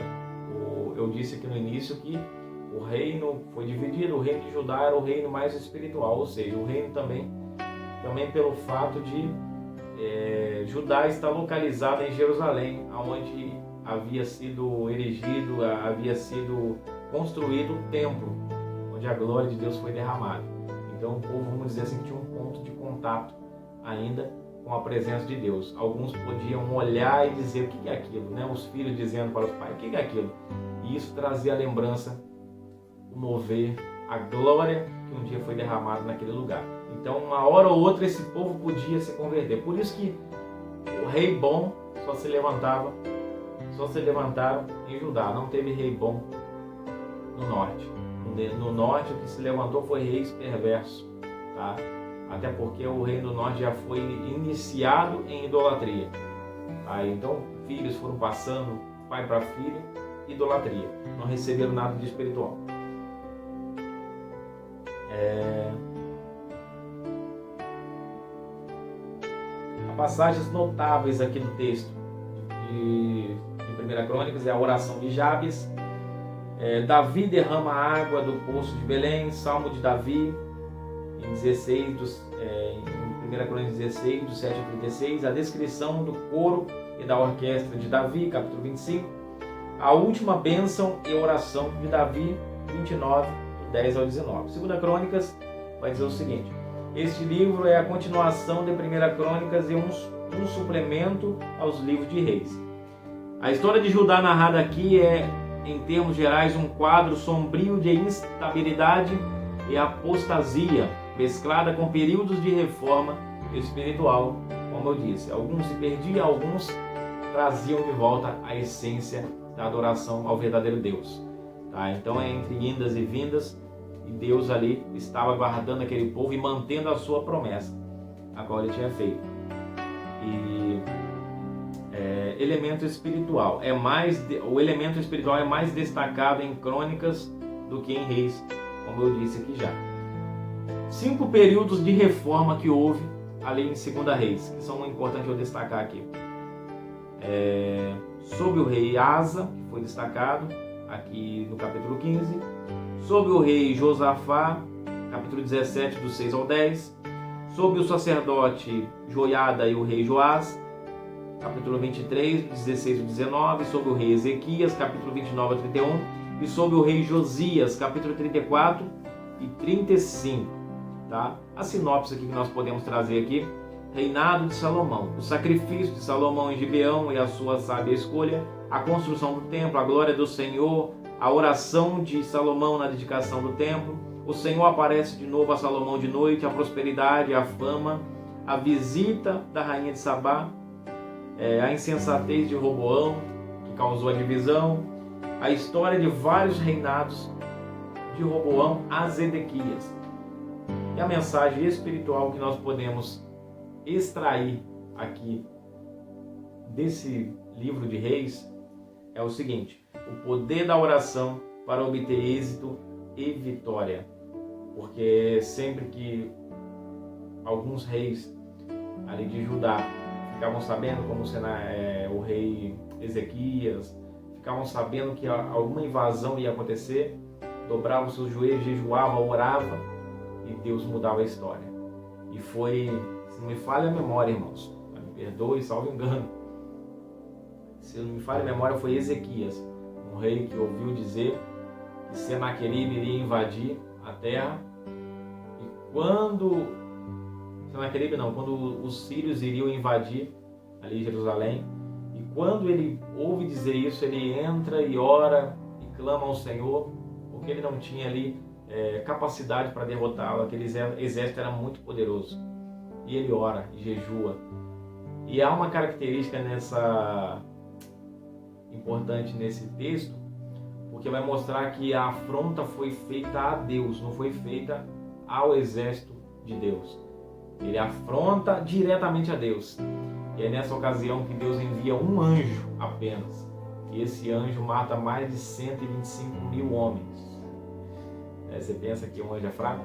eu disse aqui no início que o reino foi dividido, o reino de Judá era o reino mais espiritual, ou seja, o reino também pelo fato de Judá está localizada em Jerusalém, onde havia sido erigido, havia sido construído o templo, onde a glória de Deus foi derramada. Então o povo, vamos dizer assim, tinha um ponto de contato ainda com a presença de Deus. Alguns podiam olhar e dizer: o que é aquilo? Né? Os filhos dizendo para os pais: o que é aquilo? E isso trazia a lembrança, o mover a glória que um dia foi derramada naquele lugar. Então, uma hora ou outra, esse povo podia se converter. Por isso que o rei bom só se levantaram em Judá. Não teve rei bom no norte. No norte, o que se levantou foi reis perversos, tá? Até porque o reino do norte já foi iniciado em idolatria. Tá? Então, filhos foram passando, pai para filho, idolatria. Não receberam nada de espiritual. Há passagens notáveis aqui no texto de 1 Crônicas é a oração de Jabes. Davi derrama água do poço de Belém, Salmo de Davi, em 1 Crônicas 16, do 7 a 36, a descrição do coro e da orquestra de Davi, capítulo 25, a última bênção e oração de Davi, 29, do 10 ao 19. 2 Crônicas vai dizer o seguinte: este livro é a continuação de 1 Crônicas e um suplemento aos livros de Reis. A história de Judá narrada aqui é, em termos gerais, um quadro sombrio de instabilidade e apostasia, mesclada com períodos de reforma espiritual, como eu disse. Alguns se perdiam, alguns traziam de volta a essência da adoração ao verdadeiro Deus. Tá? Então é entre indas e vindas, e Deus ali estava guardando aquele povo e mantendo a sua promessa, a qual ele tinha feito. E elemento espiritual o elemento espiritual é mais destacado em Crônicas do que em Reis, como eu disse aqui já. 5 períodos de reforma que houve ali em 2 Reis, que são importantes eu destacar aqui. Sob o rei Asa, que foi destacado aqui no capítulo 15, sob o rei Josafá, capítulo 17, do 6 ao 10, sob o sacerdote Joiada e o rei Joás, capítulo 23, 16 ao 19, sob o rei Ezequias, capítulo 29 a 31, e sob o rei Josias, capítulo 34 e 35. Tá? A sinopse aqui que nós podemos trazer aqui: reinado de Salomão, o sacrifício de Salomão em Gibeão e a sua sábia escolha, a construção do templo, a glória do Senhor, a oração de Salomão na dedicação do templo, o Senhor aparece de novo a Salomão de noite, a prosperidade, a fama, a visita da rainha de Sabá, a insensatez de Roboão, que causou a divisão, a história de vários reinados de Roboão a Zedequias. E a mensagem espiritual que nós podemos extrair aqui desse livro de Reis é o seguinte: o poder da oração para obter êxito e vitória. Porque sempre que alguns reis ali de Judá ficavam sabendo, como o rei Ezequias, ficavam sabendo que alguma invasão ia acontecer, dobravam seus joelhos, jejuavam, oravam, e Deus mudava a história. E foi, se não me falha a memória, irmãos, me perdoe, salvo engano, se não me falha a memória, foi Ezequias, um rei que ouviu dizer que Senaqueribe iria invadir a terra, e quando os sírios iriam invadir ali Jerusalém, e quando ele ouve dizer isso, ele entra e ora e clama ao Senhor, porque ele não tinha ali capacidade para derrotá-lo. Aquele exército era muito poderoso, e ele ora e jejua. E há uma característica importante nesse texto, porque vai mostrar que a afronta foi feita a Deus, não foi feita ao exército de Deus. Ele afronta diretamente a Deus. E é nessa ocasião que Deus envia um anjo apenas. E esse anjo mata mais de 125 mil homens. Você pensa que um anjo é fraco?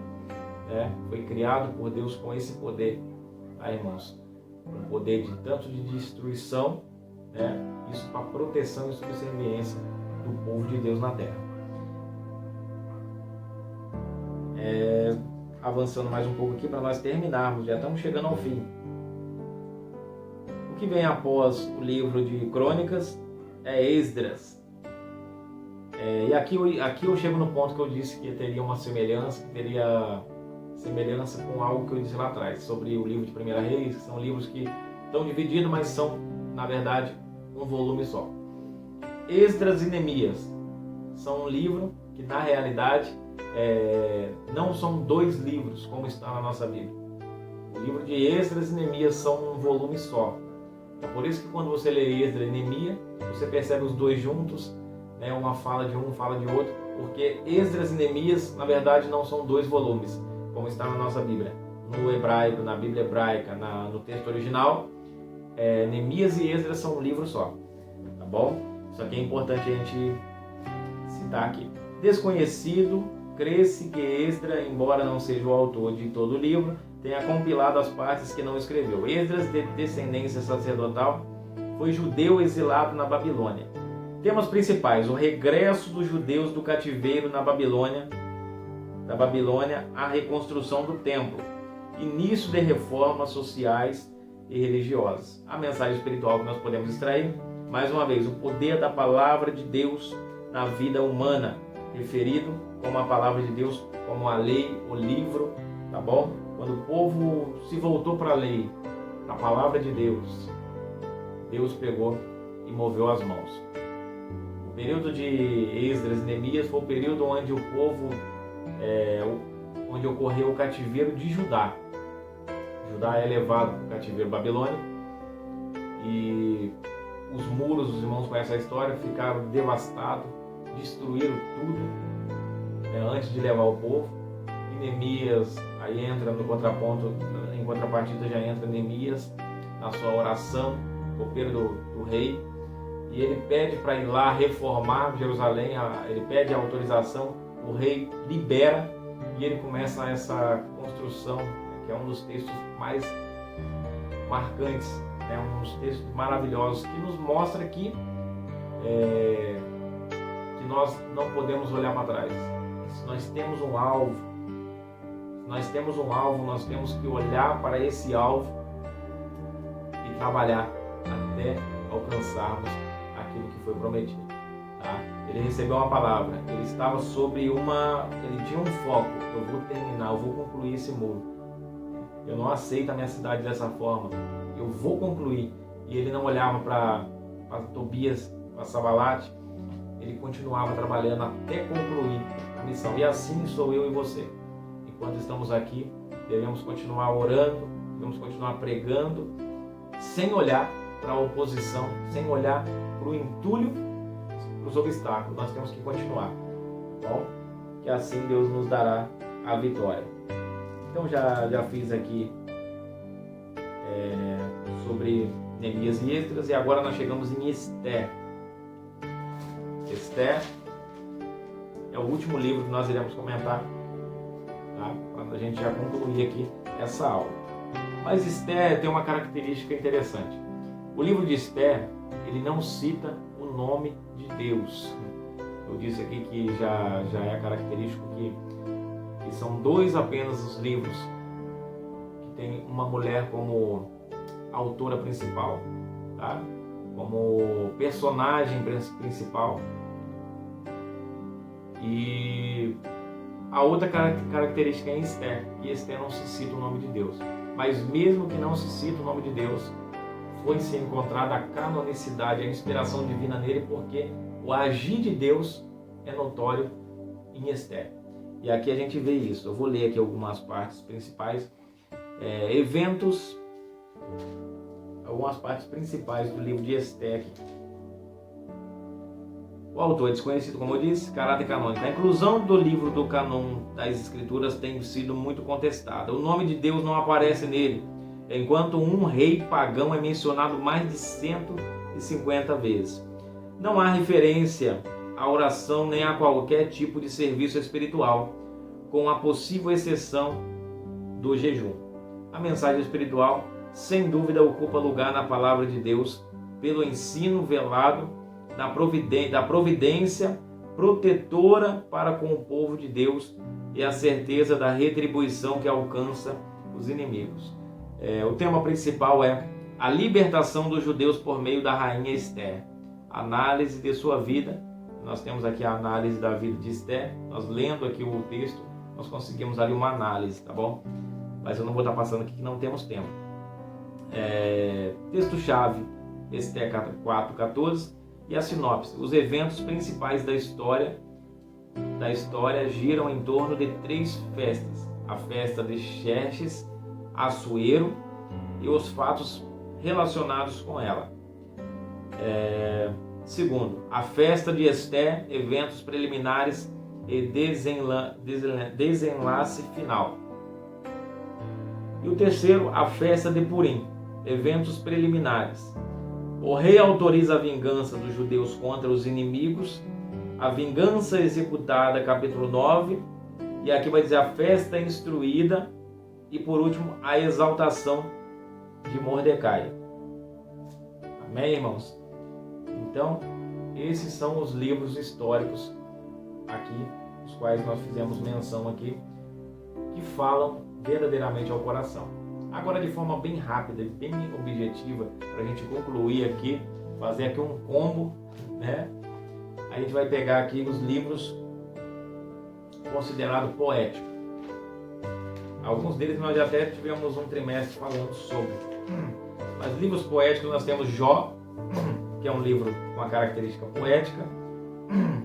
Foi criado por Deus com esse poder, tá, irmãos? Um poder tanto de destruição, isso para proteção e subserviência do povo de Deus na terra. Avançando mais um pouco aqui para nós terminarmos, já estamos chegando ao fim. O que vem após o livro de Crônicas é Esdras. E aqui eu chego no ponto que eu disse que teria uma semelhança, com algo que eu disse lá atrás, sobre o livro de 1 Reis, que são livros que estão divididos, mas são, na verdade, um volume só. Esdras e Neemias são um livro que, na realidade, não são 2 livros, como está na nossa Bíblia. O livro de Esdras e Neemias são um volume só. É por isso que quando você lê Esdras e Neemias, você percebe os 2 juntos, né? Uma fala de um, fala de outro, porque Esdras e Neemias, na verdade, não são 2 volumes, como está na nossa Bíblia. No hebraico, na Bíblia hebraica, no texto original, Neemias e Esdras são um livro só, tá bom? Isso aqui é importante a gente citar aqui. Desconhecido, crê-se que Esdras, embora não seja o autor de todo o livro, tenha compilado as partes que não escreveu. Esdras, de descendência sacerdotal, foi judeu exilado na Babilônia. Temas principais: o regresso dos judeus do cativeiro na Babilônia, da Babilônia, a reconstrução do templo, início de reformas sociais e religiosas. A mensagem espiritual que nós podemos extrair, mais uma vez, o poder da palavra de Deus na vida humana, referido como a palavra de Deus, como a lei, o livro, tá bom? Quando o povo se voltou para a lei, a palavra de Deus, Deus pegou e moveu as mãos. O período de Esdras e Neemias foi o período onde o povo, onde ocorreu o cativeiro de Judá. Judá é levado para o cativeiro babilônico e os muros, os irmãos conhecem a história, ficaram devastados, destruíram tudo antes de levar o povo. E Neemias aí entra no contraponto, em contrapartida já entra Neemias na sua oração, copeiro do rei, e ele pede para ir lá reformar Jerusalém, ele pede a autorização, o rei libera e ele começa essa construção, que é um dos textos mais marcantes, um dos textos maravilhosos, que nos mostra que nós não podemos olhar para trás. Se nós temos um alvo, nós temos que olhar para esse alvo e trabalhar até alcançarmos aquilo que foi prometido. Tá? Ele recebeu uma palavra, ele estava ele tinha um foco: eu vou terminar, eu vou concluir esse muro. Eu não aceito a minha cidade dessa forma, eu vou concluir. E ele não olhava para Tobias, para Sanbalate, ele continuava trabalhando até concluir a missão. E assim sou eu e você. Enquanto estamos aqui, devemos continuar orando, devemos continuar pregando, sem olhar para a oposição, sem olhar para o entulho, para os obstáculos. Nós temos que continuar, tá bom? Que assim Deus nos dará a vitória. Então já fiz aqui sobre Neemias e Esdras, e agora nós chegamos em Ester. Ester é o último livro que nós iremos comentar, tá? Para a gente já concluir aqui essa aula. Mas Ester tem uma característica interessante. O livro de Ester, ele não cita o nome de Deus. Eu disse aqui que já é característico que são 2 apenas os livros que tem uma mulher como autora principal, tá? Como personagem principal. E a outra característica é em Ester, que Ester não se cita o nome de Deus. Mas mesmo que não se cita o nome de Deus, foi-se encontrada a canonicidade, a inspiração divina nele, porque o agir de Deus é notório em Ester. E aqui a gente vê isso. Eu vou ler aqui algumas partes principais, algumas partes principais do livro de Ester. O autor é desconhecido, como eu disse, caráter canônico. A inclusão do livro do cânon das Escrituras tem sido muito contestada. O nome de Deus não aparece nele, enquanto um rei pagão é mencionado mais de 150 vezes. Não há referência à oração nem a qualquer tipo de serviço espiritual, com a possível exceção do jejum. A mensagem espiritual, sem dúvida, ocupa lugar na palavra de Deus pelo ensino velado da providência protetora para com o povo de Deus e a certeza da retribuição que alcança os inimigos. O tema principal é a libertação dos judeus por meio da rainha Ester. Análise de sua vida. Nós temos aqui a análise da vida de Ester. Nós lendo aqui o texto, nós conseguimos ali uma análise, tá bom? Mas eu não vou estar passando aqui que não temos tempo. Texto-chave, Ester 4:14 e a sinopse. Os eventos principais da história da história giram em torno de 3 festas: a festa de Xerxes, Assuero e os fatos relacionados com ela. Segundo, a festa de Esté, eventos preliminares e desenlace final. E o terceiro, a festa de Purim, eventos preliminares. O rei autoriza a vingança dos judeus contra os inimigos, a vingança executada, capítulo 9, e aqui vai dizer a festa instruída, e por último, a exaltação de Mordecai. Amém, irmãos? Então, esses são os livros históricos aqui, os quais nós fizemos menção aqui, que falam verdadeiramente ao coração. Agora, de forma bem rápida e bem objetiva, para a gente concluir aqui, fazer aqui um combo, né? A gente vai pegar aqui os livros considerados poéticos. Alguns deles nós já até tivemos um trimestre falando sobre. Mas livros poéticos nós temos Jó, que é um livro com uma característica poética,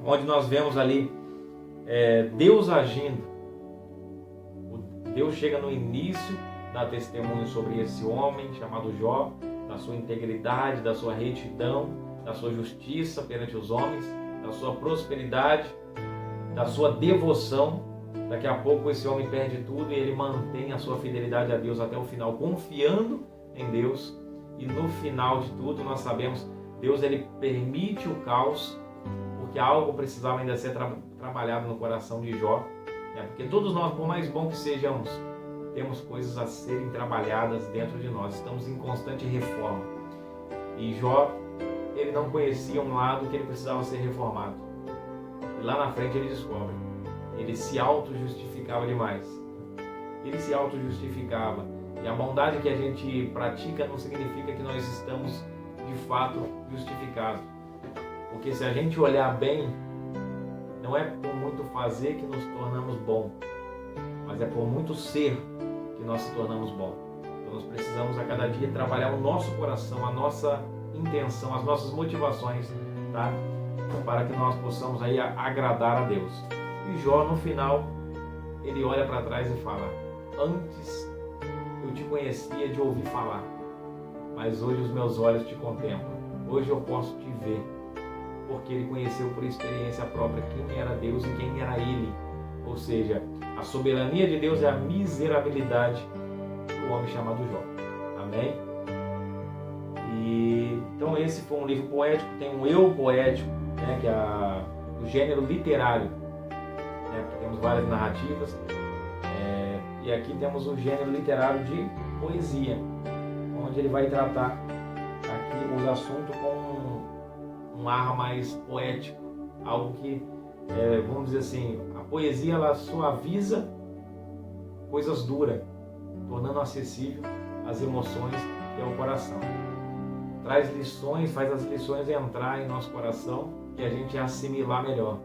onde nós vemos ali Deus agindo. Deus chega no início, dá testemunho sobre esse homem chamado Jó, da sua integridade, da sua retidão, da sua justiça perante os homens, da sua prosperidade, da sua devoção. Daqui a pouco esse homem perde tudo e ele mantém a sua fidelidade a Deus até o final, confiando em Deus. E no final de tudo nós sabemos, Deus ele permite o caos, porque algo precisava ainda ser trabalhado no coração de Jó. Porque todos nós, por mais bom que sejamos, temos coisas a serem trabalhadas dentro de nós. Estamos em constante reforma. E Jó, ele não conhecia um lado que ele precisava ser reformado. E lá na frente ele descobre. Ele se auto-justificava demais. Ele se auto-justificava. E a bondade que a gente pratica não significa que nós estamos, de fato, justificados. Porque se a gente olhar bem, não é por muito fazer que nos tornamos bom, mas é por muito ser que nós se tornamos bom. Então nós precisamos a cada dia trabalhar o nosso coração, a nossa intenção, as nossas motivações, tá? Para que nós possamos aí agradar a Deus. E Jó, no final, ele olha para trás e fala: antes eu te conhecia de ouvir falar, mas hoje os meus olhos te contemplam. Hoje eu posso te ver, porque ele conheceu por experiência própria quem era Deus e quem era ele. Ou seja, a soberania de Deus é a miserabilidade do homem chamado Jó. Amém? Então esse foi um livro poético. Tem um eu poético, né, que é o gênero literário, né, porque temos várias narrativas. E aqui temos o gênero literário de poesia, onde ele vai tratar aqui os assuntos com um ar mais poético, algo que, vamos dizer assim, a poesia ela suaviza coisas duras, tornando acessível as emoções e ao coração. Traz lições, faz as lições entrar em nosso coração e a gente assimilar melhor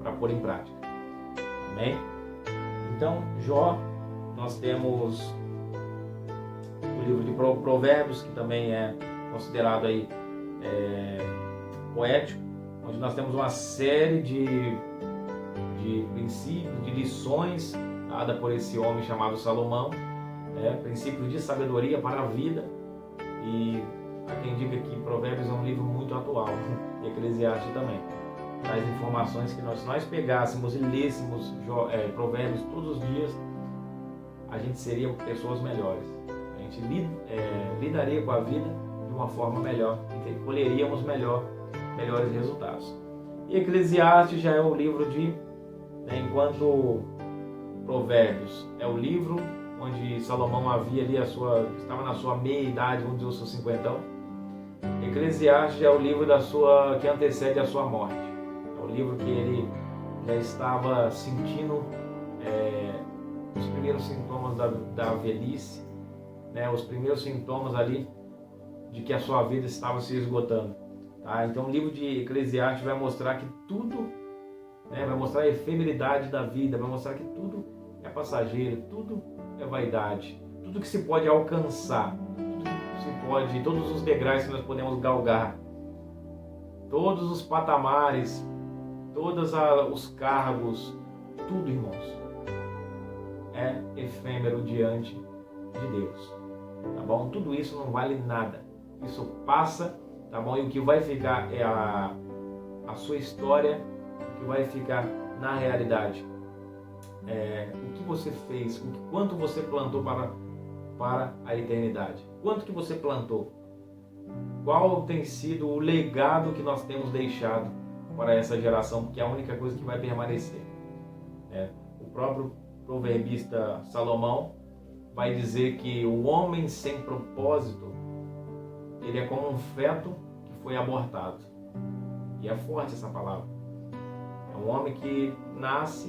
para pôr em prática. Amém? Então, Jó, nós temos o livro de Provérbios, que também é considerado aí poético, onde nós temos uma série de princípios, de lições dadas por esse homem chamado Salomão, princípios de sabedoria para a vida. E há quem diga que Provérbios é um livro muito atual, e Eclesiastes também. Traz informações que se nós pegássemos e lêssemos Provérbios todos os dias, a gente seria pessoas melhores. A gente lidaria com a vida de uma forma melhor e colheríamos melhores resultados. E Eclesiastes já é o livro enquanto Provérbios é o livro onde Salomão estava na sua meia-idade, vamos dizer, o seu 50. Eclesiastes é o livro que antecede a sua morte. É o livro que ele já estava sentindo os primeiros sintomas da velhice, né? Os primeiros sintomas ali de que a sua vida estava se esgotando. Tá? Então o livro de Eclesiastes vai mostrar que tudo, vai mostrar a efemeridade da vida, vai mostrar que tudo é passageiro, tudo é vaidade, tudo que se pode alcançar, todos os degraus que nós podemos galgar, todos os patamares, todos os cargos, tudo, irmãos, é efêmero diante de Deus, tá bom? Tudo isso não vale nada, isso passa, tá bom? E o que vai ficar é a sua história, o que vai ficar na realidade o que você fez, quanto você plantou para a eternidade, quanto que você plantou, qual tem sido o legado que nós temos deixado para essa geração, que é a única coisa que vai permanecer. O próprio proverbista Salomão vai dizer que o homem sem propósito, ele é como um feto que foi abortado. E é forte essa palavra. É um homem que nasce,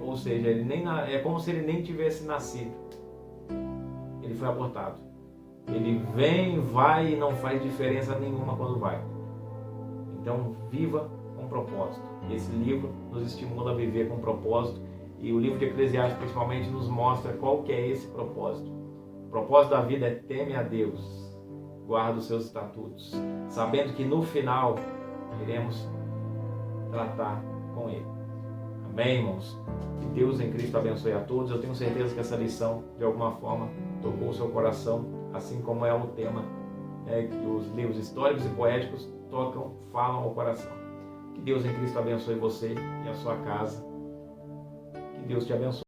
ou seja, é como se ele nem tivesse nascido. Ele foi abortado. Ele vem, vai e não faz diferença nenhuma quando vai. Então, viva com propósito. Esse livro nos estimula a viver com propósito. E o livro de Eclesiastes, principalmente, nos mostra qual que é esse propósito. O propósito da vida é teme a Deus, guarda os seus estatutos, sabendo que no final iremos tratar com Ele. Amém, irmãos? Que Deus em Cristo abençoe a todos. Eu tenho certeza que essa lição, de alguma forma, tocou o seu coração, assim como é o tema que os livros históricos e poéticos falam ao coração. Que Deus em Cristo abençoe você e a sua casa. Que Deus te abençoe.